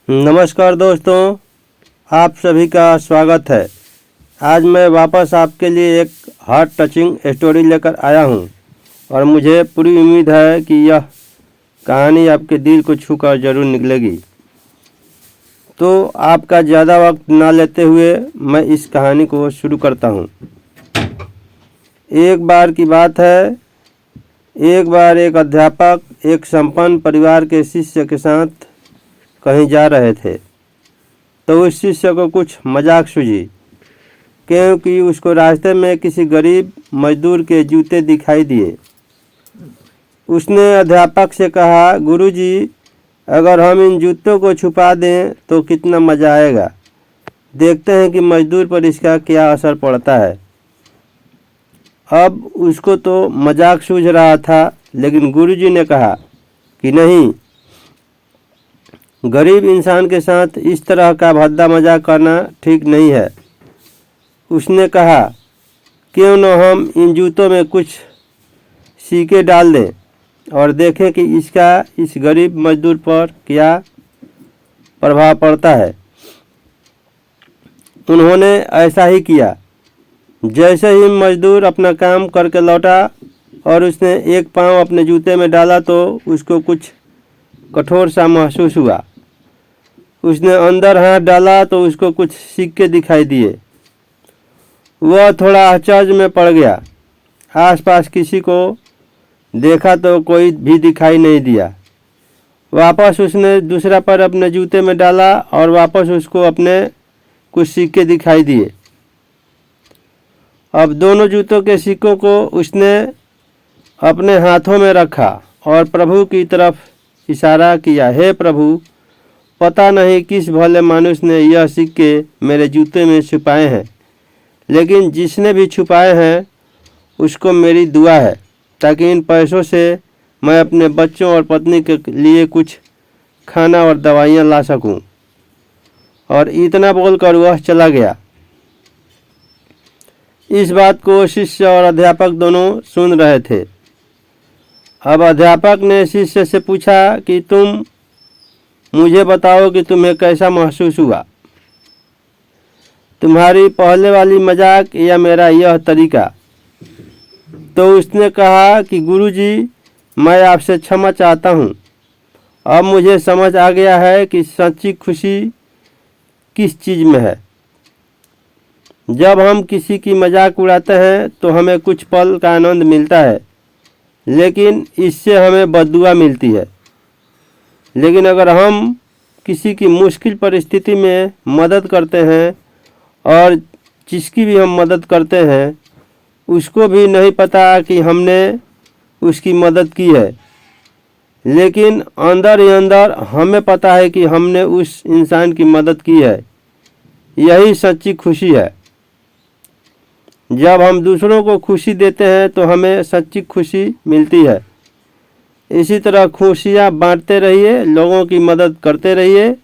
नमस्कार दोस्तों, आप सभी का स्वागत है। आज मैं वापस आपके लिए एक हार्ट टचिंग स्टोरी लेकर आया हूं और मुझे पूरी उम्मीद है कि यह कहानी आपके दिल को छूकर जरूर निकलेगी। तो आपका ज़्यादा वक्त ना लेते हुए मैं इस कहानी को शुरू करता हूं। एक बार की बात है, एक बार एक अध्यापक एक संपन्न परिवार के शिष्य के साथ कहीं जा रहे थे तो उस शिष्य को कुछ मजाक सूझी, क्योंकि उसको रास्ते में किसी गरीब मजदूर के जूते दिखाई दिए। उसने अध्यापक से कहा, गुरुजी, अगर हम इन जूतों को छुपा दें तो कितना मज़ा आएगा। देखते हैं कि मजदूर पर इसका क्या असर पड़ता है। अब उसको तो मजाक सूझ रहा था, लेकिन गुरुजी ने कहा कि नहीं, गरीब इंसान के साथ इस तरह का भद्दा मजाक करना ठीक नहीं है। उसने कहा, क्यों न हम इन जूतों में कुछ सिक्के डाल दें और देखें कि इसका इस गरीब मजदूर पर क्या प्रभाव पड़ता है। उन्होंने ऐसा ही किया। जैसे ही मजदूर अपना काम करके लौटा और उसने एक पाँव अपने जूते में डाला तो उसको कुछ कठोर सा महसूस हुआ। उसने अंदर हाथ डाला तो उसको कुछ सिक्के दिखाई दिए। वह थोड़ा आश्चर्य में पड़ गया। आसपास किसी को देखा तो कोई भी दिखाई नहीं दिया। वापस उसने दूसरा पैर अपने जूते में डाला और वापस उसको अपने कुछ सिक्के दिखाई दिए। अब दोनों जूतों के सिक्कों को उसने अपने हाथों में रखा और प्रभु की तरफ इशारा किया, हे प्रभु, पता नहीं किस भले मनुष्य ने यह सिक्के मेरे जूते में छुपाए हैं, लेकिन जिसने भी छुपाए हैं उसको मेरी दुआ है, ताकि इन पैसों से मैं अपने बच्चों और पत्नी के लिए कुछ खाना और दवाइयाँ ला सकूं। और इतना बोलकर वह चला गया। इस बात को शिष्य और अध्यापक दोनों सुन रहे थे। अब अध्यापक ने शिष्य से पूछा कि तुम मुझे बताओ कि तुम्हें कैसा महसूस हुआ, तुम्हारी पहले वाली मजाक या मेरा यह तरीका। तो उसने कहा कि गुरुजी, मैं आपसे क्षमा चाहता हूँ। अब मुझे समझ आ गया है कि सच्ची खुशी किस चीज़ में है। जब हम किसी की मजाक उड़ाते हैं तो हमें कुछ पल का आनंद मिलता है, लेकिन इससे हमें बद्दुआ मिलती है। लेकिन अगर हम किसी की मुश्किल परिस्थिति में मदद करते हैं और जिसकी भी हम मदद करते हैं उसको भी नहीं पता कि हमने उसकी मदद की है, लेकिन अंदर ही अंदर हमें पता है कि हमने उस इंसान की मदद की है। यही सच्ची खुशी है। जब हम दूसरों को खुशी देते हैं तो हमें सच्ची खुशी मिलती है। इसी तरह खुशियाँ बांटते रहिए, लोगों की मदद करते रहिए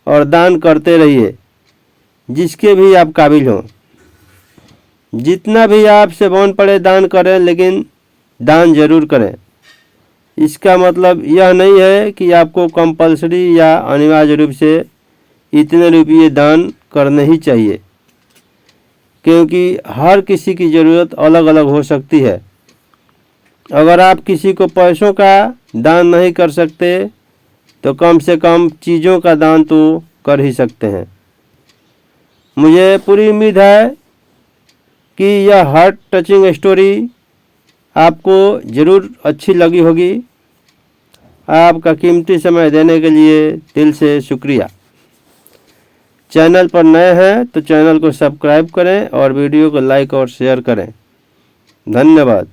और दान करते रहिए, जिसके भी आप काबिल हों। जितना भी आपसे बन पड़े दान करें, लेकिन दान जरूर करें। इसका मतलब यह नहीं है कि आपको कंपलसरी या अनिवार्य रूप से इतने रुपये दान करने ही चाहिए, क्योंकि हर किसी की ज़रूरत अलग अलग हो सकती है। अगर आप किसी को पैसों का दान नहीं कर सकते तो कम से कम चीज़ों का दान तो कर ही सकते हैं। मुझे पूरी उम्मीद है कि यह हार्ट टचिंग स्टोरी आपको ज़रूर अच्छी लगी होगी। आपका कीमती समय देने के लिए दिल से शुक्रिया। चैनल पर नए हैं तो चैनल को सब्सक्राइब करें और वीडियो को लाइक और शेयर करें। धन्यवाद।